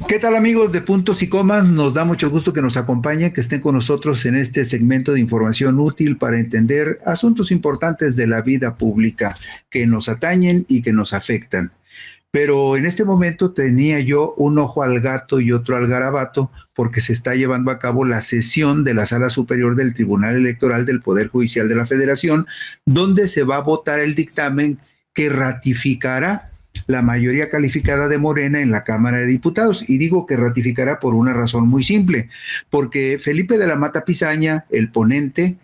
¿Qué tal amigos de Puntos y Comas? Nos da mucho gusto que nos acompañen, que estén con nosotros en este segmento de información útil para entender asuntos importantes de la vida pública que nos atañen y que nos afectan. Pero en este momento tenía yo un ojo al gato y otro al garabato porque se está llevando a cabo la sesión de la Sala Superior del Tribunal Electoral del Poder Judicial de la Federación, donde se va a votar el dictamen que ratificará la mayoría calificada de Morena en la Cámara de Diputados. Y digo que ratificará por una razón muy simple, porque Felipe de la Mata Pizaña, el ponente,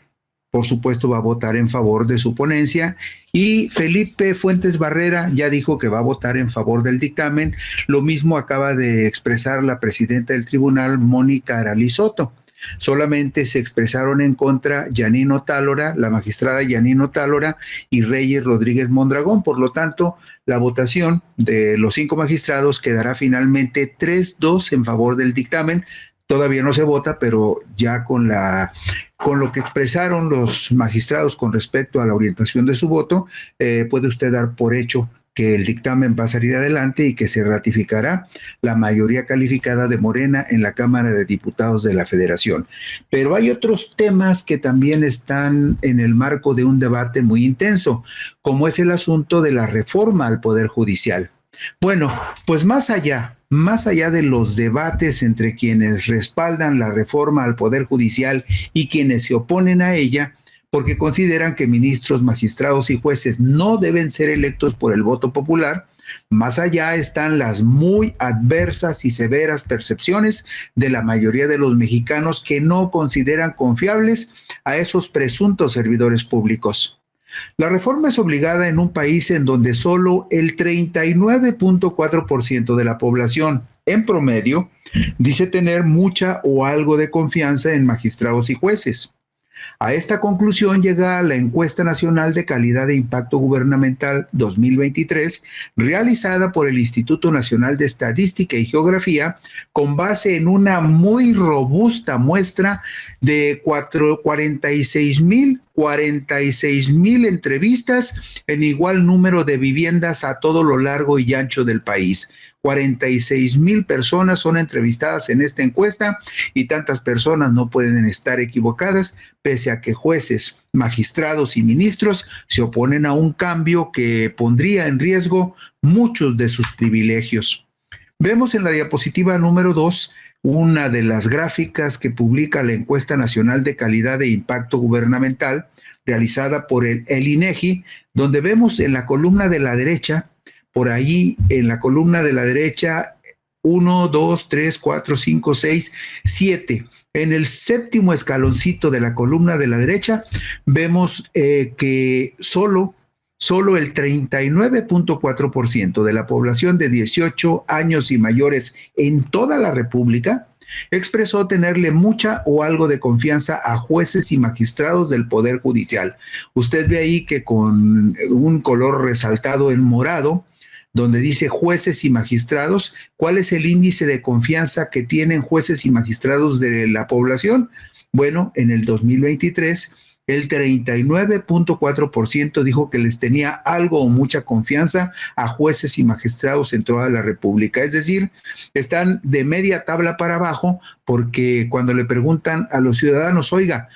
por supuesto va a votar en favor de su ponencia, y Felipe Fuentes Barrera ya dijo que va a votar en favor del dictamen. Lo mismo acaba de expresar la presidenta del tribunal, Mónica Aralí Soto. Solamente se expresaron en contra Yanino Tálora, la magistrada Yanino Tálora y Reyes Rodríguez Mondragón. Por lo tanto, la votación de los 5 magistrados quedará finalmente 3-2 en favor del dictamen. Todavía no se vota, pero ya con lo que expresaron los magistrados con respecto a la orientación de su voto, puede usted dar por hecho que el dictamen va a salir adelante y que se ratificará la mayoría calificada de Morena en la Cámara de Diputados de la Federación. Pero hay otros temas que también están en el marco de un debate muy intenso, como es el asunto de la reforma al Poder Judicial. Bueno, pues más allá de los debates entre quienes respaldan la reforma al Poder Judicial y quienes se oponen a ella, porque consideran que ministros, magistrados y jueces no deben ser electos por el voto popular, más allá están las muy adversas y severas percepciones de la mayoría de los mexicanos que no consideran confiables a esos presuntos servidores públicos. La reforma es obligada en un país en donde solo el 39.4% de la población, en promedio, dice tener mucha o algo de confianza en magistrados y jueces. A esta conclusión llega la Encuesta Nacional de Calidad de Impacto Gubernamental 2023, realizada por el Instituto Nacional de Estadística y Geografía, con base en una muy robusta muestra de 46 mil entrevistas en igual número de viviendas a todo lo largo y ancho del país. 46,000 personas son entrevistadas en esta encuesta y tantas personas no pueden estar equivocadas, pese a que jueces, magistrados y ministros se oponen a un cambio que pondría en riesgo muchos de sus privilegios. Vemos en la diapositiva número 2 una de las gráficas que publica la Encuesta Nacional de Calidad de Impacto Gubernamental, realizada por el INEGI, donde vemos en la columna de la derecha, por ahí en la columna de la derecha, 1, 2, 3, 4, 5, 6, 7. En el séptimo escaloncito de la columna de la derecha, vemos que solo el 39.4% de la población de 18 años y mayores en toda la República expresó tenerle mucha o algo de confianza a jueces y magistrados del Poder Judicial. Usted ve ahí que con un color resaltado en morado, donde dice jueces y magistrados, ¿cuál es el índice de confianza que tienen jueces y magistrados de la población? Bueno, en el 2023, el 39.4% dijo que les tenía algo o mucha confianza a jueces y magistrados en toda la República. Es decir, están de media tabla para abajo, porque cuando le preguntan a los ciudadanos, oiga,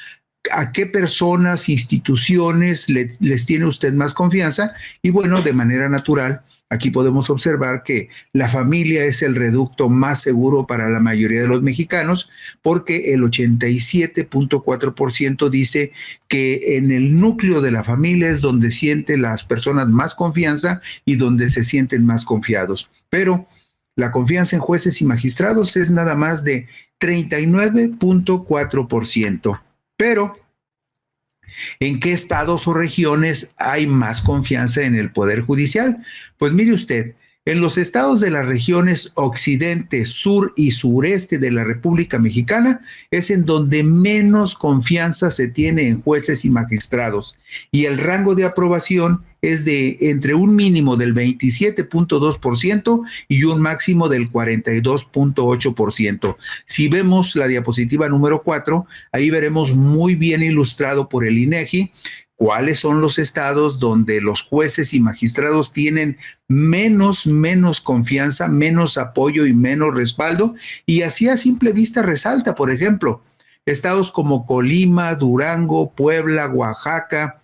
¿a qué personas, instituciones les tiene usted más confianza? Y bueno, de manera natural, aquí podemos observar que la familia es el reducto más seguro para la mayoría de los mexicanos, porque el 87.4% dice que en el núcleo de la familia es donde sienten las personas más confianza y donde se sienten más confiados. Pero la confianza en jueces y magistrados es nada más de 39.4%. Pero, ¿en qué estados o regiones hay más confianza en el Poder Judicial? Pues mire usted, en los estados de las regiones occidente, sur y sureste de la República Mexicana es en donde menos confianza se tiene en jueces y magistrados, y el rango de aprobación es de entre un mínimo del 27.2% y un máximo del 42.8%. Si vemos la diapositiva número 4, ahí veremos muy bien ilustrado por el INEGI cuáles son los estados donde los jueces y magistrados tienen menos confianza, menos apoyo y menos respaldo, y así a simple vista resalta, por ejemplo, estados como Colima, Durango, Puebla, Oaxaca.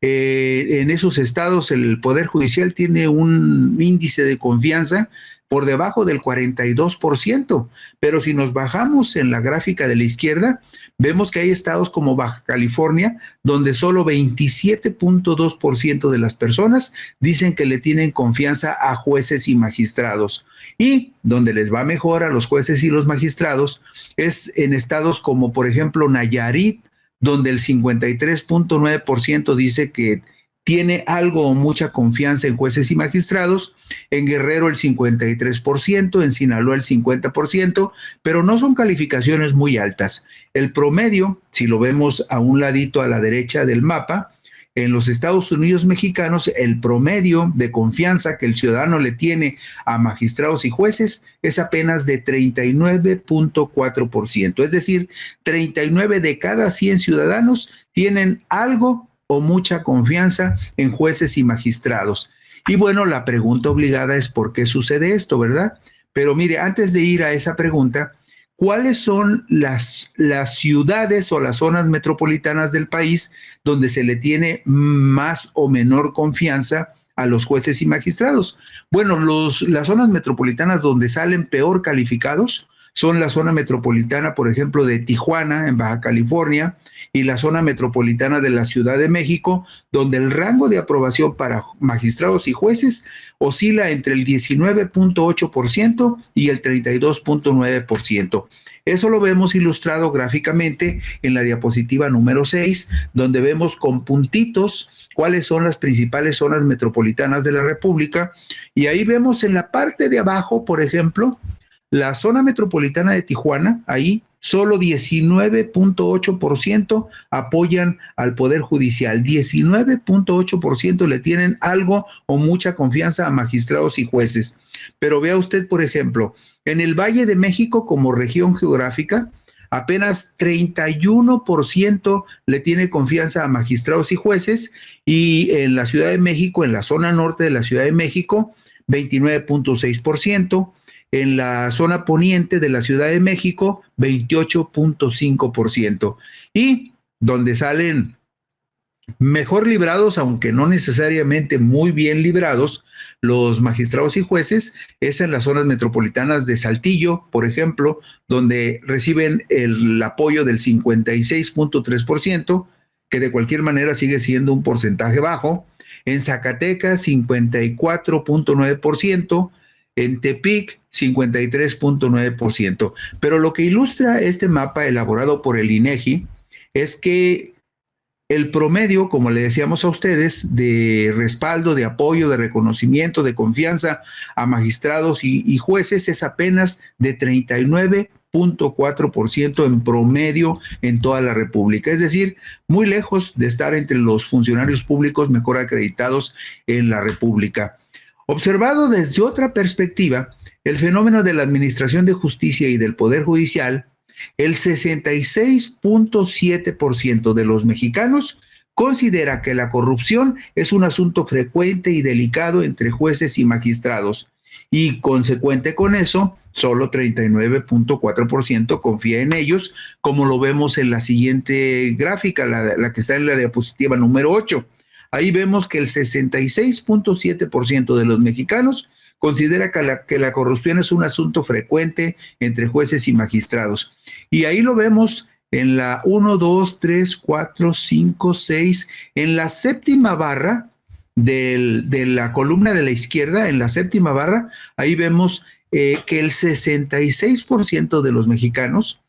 En esos estados el Poder Judicial tiene un índice de confianza por debajo del 42%, pero si nos bajamos en la gráfica de la izquierda, vemos que hay estados como Baja California, donde solo 27.2% de las personas dicen que le tienen confianza a jueces y magistrados. Y donde les va mejor a los jueces y los magistrados es en estados como, por ejemplo, Nayarit, donde el 53.9% dice que tiene algo o mucha confianza en jueces y magistrados, en Guerrero el 53%, en Sinaloa el 50%, pero no son calificaciones muy altas. El promedio, si lo vemos a un ladito a la derecha del mapa, en los Estados Unidos mexicanos, el promedio de confianza que el ciudadano le tiene a magistrados y jueces es apenas de 39.4%. Es decir, 39 de cada 100 ciudadanos tienen algo o mucha confianza en jueces y magistrados. Y bueno, la pregunta obligada es ¿por qué sucede esto, verdad? Pero mire, antes de ir a esa pregunta, ¿cuáles son las ciudades o las zonas metropolitanas del país donde se le tiene más o menor confianza a los jueces y magistrados? Bueno, las zonas metropolitanas donde salen peor calificados son la zona metropolitana, por ejemplo, de Tijuana, en Baja California, y la zona metropolitana de la Ciudad de México, donde el rango de aprobación para magistrados y jueces oscila entre el 19.8% y el 32.9%. Eso lo vemos ilustrado gráficamente en la diapositiva número 6, donde vemos con puntitos cuáles son las principales zonas metropolitanas de la República, y ahí vemos en la parte de abajo, por ejemplo, la zona metropolitana de Tijuana, ahí solo 19.8% apoyan al Poder Judicial, 19.8% le tienen algo o mucha confianza a magistrados y jueces. Pero vea usted, por ejemplo, en el Valle de México como región geográfica, apenas 31% le tiene confianza a magistrados y jueces, y en la Ciudad de México, en la zona norte de la Ciudad de México, 29.6%. En la zona poniente de la Ciudad de México, 28.5%. Y donde salen mejor librados, aunque no necesariamente muy bien librados, los magistrados y jueces, es en las zonas metropolitanas de Saltillo, por ejemplo, donde reciben el apoyo del 56.3%, que de cualquier manera sigue siendo un porcentaje bajo. En Zacatecas, 54.9%. En Tepic, 53.9%. Pero lo que ilustra este mapa elaborado por el INEGI es que el promedio, como le decíamos a ustedes, de respaldo, de apoyo, de reconocimiento, de confianza a magistrados y jueces es apenas de 39.4% en promedio en toda la República. Es decir, muy lejos de estar entre los funcionarios públicos mejor acreditados en la República. Observado desde otra perspectiva, el fenómeno de la administración de justicia y del Poder Judicial, el 66.7% de los mexicanos considera que la corrupción es un asunto frecuente y delicado entre jueces y magistrados, y consecuente con eso, solo 39.4% confía en ellos, como lo vemos en la siguiente gráfica, la que está en la diapositiva número 8. Ahí vemos que el 66.7% de los mexicanos considera que la corrupción es un asunto frecuente entre jueces y magistrados. Y ahí lo vemos en la 1, 2, 3, 4, 5, 6, en la séptima barra de la columna de la izquierda, en la séptima barra, ahí vemos que el 66% de los mexicanos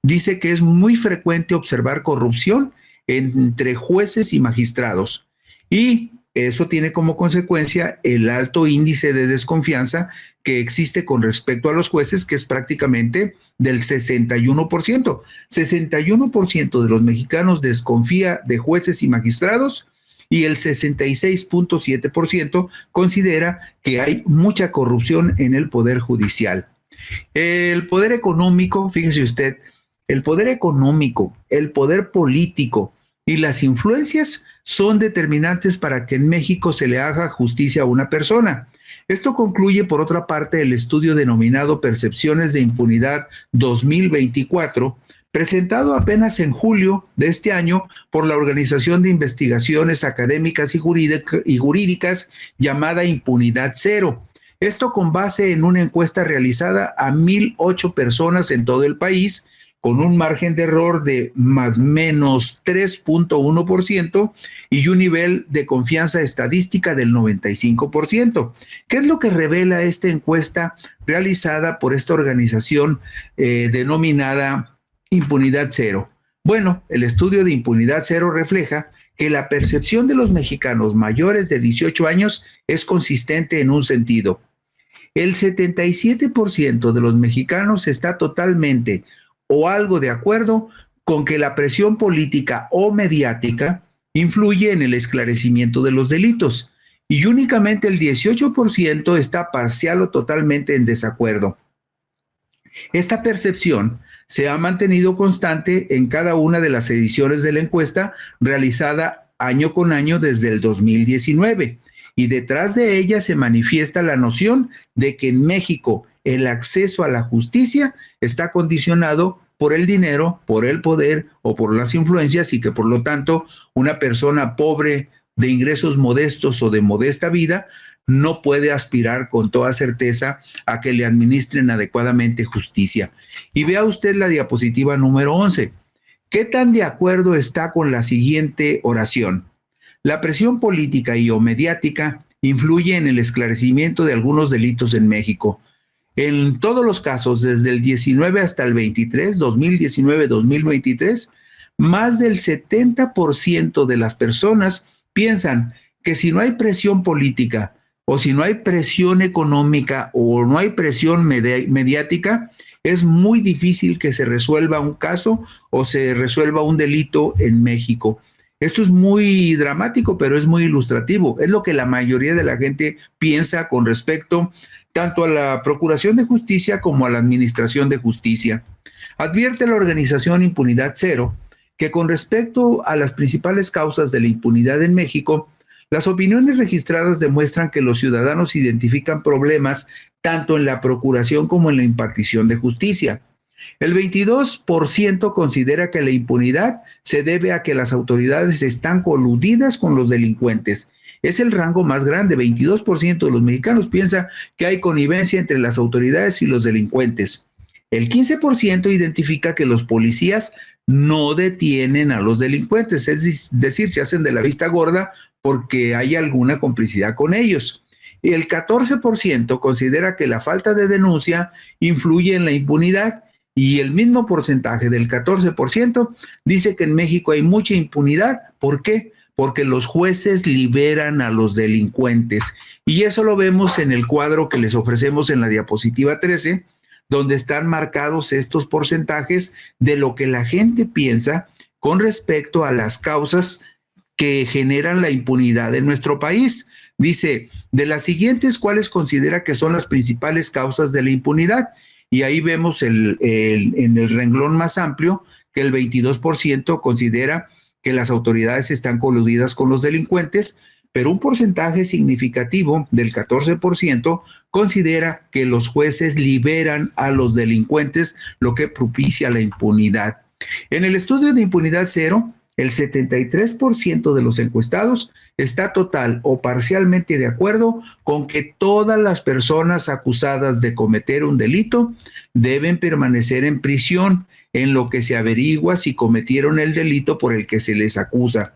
dice que es muy frecuente observar corrupción entre jueces y magistrados. Y eso tiene como consecuencia el alto índice de desconfianza que existe con respecto a los jueces, que es prácticamente del 61%. 61% de los mexicanos desconfía de jueces y magistrados, y el 66.7% considera que hay mucha corrupción en el Poder Judicial. El poder económico, fíjese usted, el poder económico, el poder político y las influencias son determinantes para que en México se le haga justicia a una persona. Esto concluye, por otra parte, el estudio denominado Percepciones de Impunidad 2024, presentado apenas en julio de este año por la Organización de Investigaciones Académicas y Jurídicas llamada Impunidad Cero. Esto con base en una encuesta realizada a 1,008 personas en todo el país, con un margen de error de más o menos 3.1% y un nivel de confianza estadística del 95%. ¿Qué es lo que revela esta encuesta realizada por esta organización denominada Impunidad Cero? Bueno, el estudio de Impunidad Cero refleja que la percepción de los mexicanos mayores de 18 años es consistente en un sentido. El 77% de los mexicanos está totalmente o algo de acuerdo con que la presión política o mediática influye en el esclarecimiento de los delitos, y únicamente el 18% está parcial o totalmente en desacuerdo. Esta percepción se ha mantenido constante en cada una de las ediciones de la encuesta realizada año con año desde el 2019, y detrás de ella se manifiesta la noción de que en México el acceso a la justicia está condicionado por el dinero, por el poder o por las influencias, y que por lo tanto una persona pobre, de ingresos modestos o de modesta vida no puede aspirar con toda certeza a que le administren adecuadamente justicia. Y vea usted la diapositiva número 11. ¿Qué tan de acuerdo está con la siguiente oración? La presión política y o mediática influye en el esclarecimiento de algunos delitos en México. En todos los casos, desde el 19 hasta el 23, 2019-2023, más del 70% de las personas piensan que si no hay presión política o si no hay presión económica o no hay presión mediática, es muy difícil que se resuelva un caso o se resuelva un delito en México. Esto es muy dramático, pero es muy ilustrativo. Es lo que la mayoría de la gente piensa con respecto tanto a la Procuración de Justicia como a la Administración de Justicia. Advierte la organización Impunidad Cero que con respecto a las principales causas de la impunidad en México, las opiniones registradas demuestran que los ciudadanos identifican problemas tanto en la procuración como en la impartición de justicia. El 22% considera que la impunidad se debe a que las autoridades están coludidas con los delincuentes. Es el rango más grande. 22% de los mexicanos piensa que hay connivencia entre las autoridades y los delincuentes. El 15% identifica que los policías no detienen a los delincuentes, es decir, se hacen de la vista gorda porque hay alguna complicidad con ellos. Y el 14% considera que la falta de denuncia influye en la impunidad, y el mismo porcentaje del 14% dice que en México hay mucha impunidad. ¿Por qué? Porque los jueces liberan a los delincuentes. Y eso lo vemos en el cuadro que les ofrecemos en la diapositiva 13, donde están marcados estos porcentajes de lo que la gente piensa con respecto a las causas que generan la impunidad en nuestro país. Dice, de las siguientes, ¿cuáles considera que son las principales causas de la impunidad? Y ahí vemos en el renglón más amplio que el 22% considera que las autoridades están coludidas con los delincuentes, pero un porcentaje significativo del 14% considera que los jueces liberan a los delincuentes, lo que propicia la impunidad. En el estudio de Impunidad Cero, el 73% de los encuestados está total o parcialmente de acuerdo con que todas las personas acusadas de cometer un delito deben permanecer en prisión en lo que se averigua si cometieron el delito por el que se les acusa.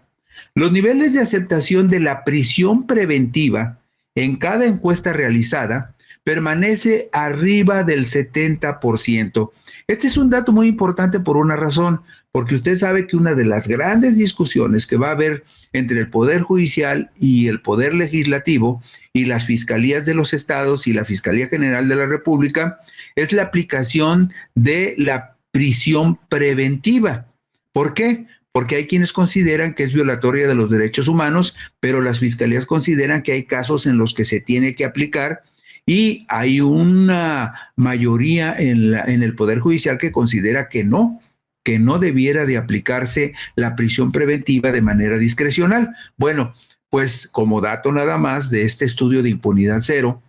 Los niveles de aceptación de la prisión preventiva en cada encuesta realizada permanece arriba del 70%. Este es un dato muy importante por una razón, porque usted sabe que una de las grandes discusiones que va a haber entre el Poder Judicial y el Poder Legislativo y las fiscalías de los estados y la Fiscalía General de la República es la aplicación de la prisión preventiva. ¿Por qué? Porque hay quienes consideran que es violatoria de los derechos humanos, pero las fiscalías consideran que hay casos en los que se tiene que aplicar, y hay una mayoría en el Poder Judicial que considera que no, que no debiera de aplicarse la prisión preventiva de manera discrecional. Bueno, pues como dato nada más de este estudio de Impunidad Cero,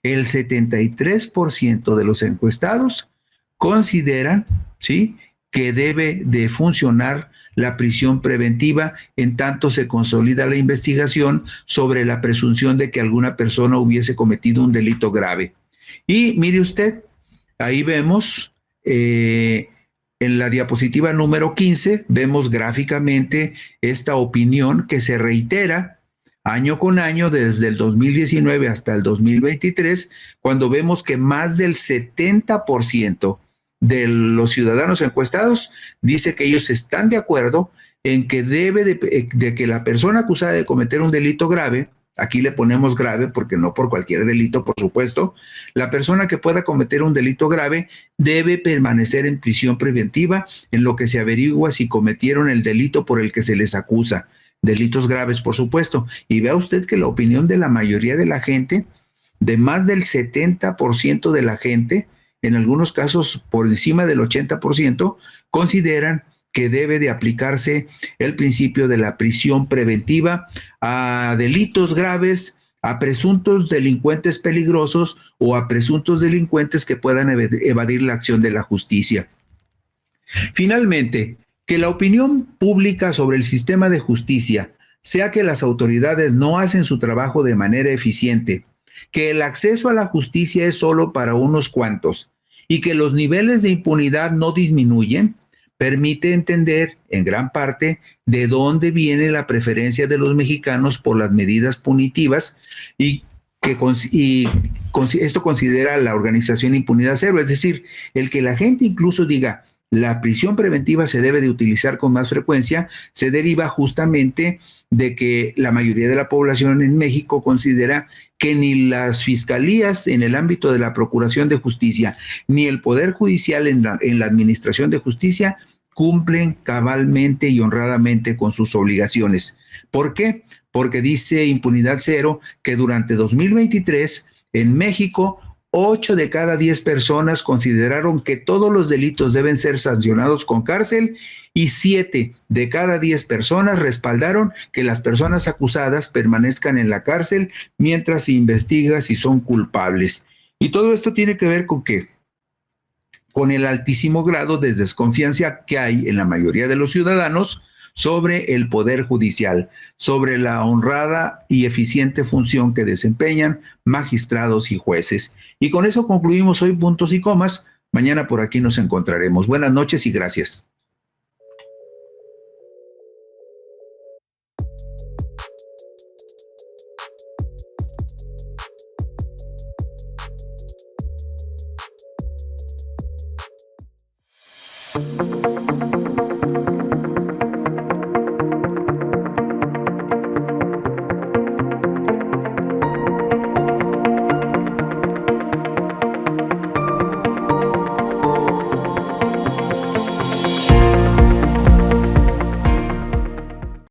el 73% de los encuestados consideran, ¿sí?, que debe de funcionar la prisión preventiva en tanto se consolida la investigación sobre la presunción de que alguna persona hubiese cometido un delito grave. Y mire usted, ahí vemos en la diapositiva número 15, vemos gráficamente esta opinión que se reitera año con año desde el 2019 hasta el 2023, cuando vemos que más del 70% de los ciudadanos encuestados dice que ellos están de acuerdo en que debe de que la persona acusada de cometer un delito grave, aquí le ponemos grave porque no por cualquier delito, por supuesto, la persona que pueda cometer un delito grave debe permanecer en prisión preventiva en lo que se averigua si cometieron el delito por el que se les acusa. Delitos graves, por supuesto. Y vea usted que la opinión de la mayoría de la gente, de más del 70% de la gente, en algunos casos por encima del 80%, consideran que debe de aplicarse el principio de la prisión preventiva a delitos graves, a presuntos delincuentes peligrosos o a presuntos delincuentes que puedan evadir la acción de la justicia. Finalmente, que la opinión pública sobre el sistema de justicia sea que las autoridades no hacen su trabajo de manera eficiente, que el acceso a la justicia es solo para unos cuantos y que los niveles de impunidad no disminuyen, permite entender en gran parte de dónde viene la preferencia de los mexicanos por las medidas punitivas y que esto considera la organización Impunidad Cero, es decir, el que la gente incluso diga la prisión preventiva se debe de utilizar con más frecuencia, se deriva justamente de que la mayoría de la población en México considera que ni las fiscalías en el ámbito de la procuración de justicia, ni el Poder Judicial en la administración de justicia cumplen cabalmente y honradamente con sus obligaciones. ¿Por qué? Porque dice Impunidad Cero que durante 2023 en México 8 de cada 10 personas consideraron que todos los delitos deben ser sancionados con cárcel y 7 de cada 10 personas respaldaron que las personas acusadas permanezcan en la cárcel mientras se investiga si son culpables. Y todo esto tiene que ver con qué? Con el altísimo grado de desconfianza que hay en la mayoría de los ciudadanos sobre el Poder Judicial, sobre la honrada y eficiente función que desempeñan magistrados y jueces. Y con eso concluimos hoy Puntos y Comas. Mañana por aquí nos encontraremos. Buenas noches y gracias.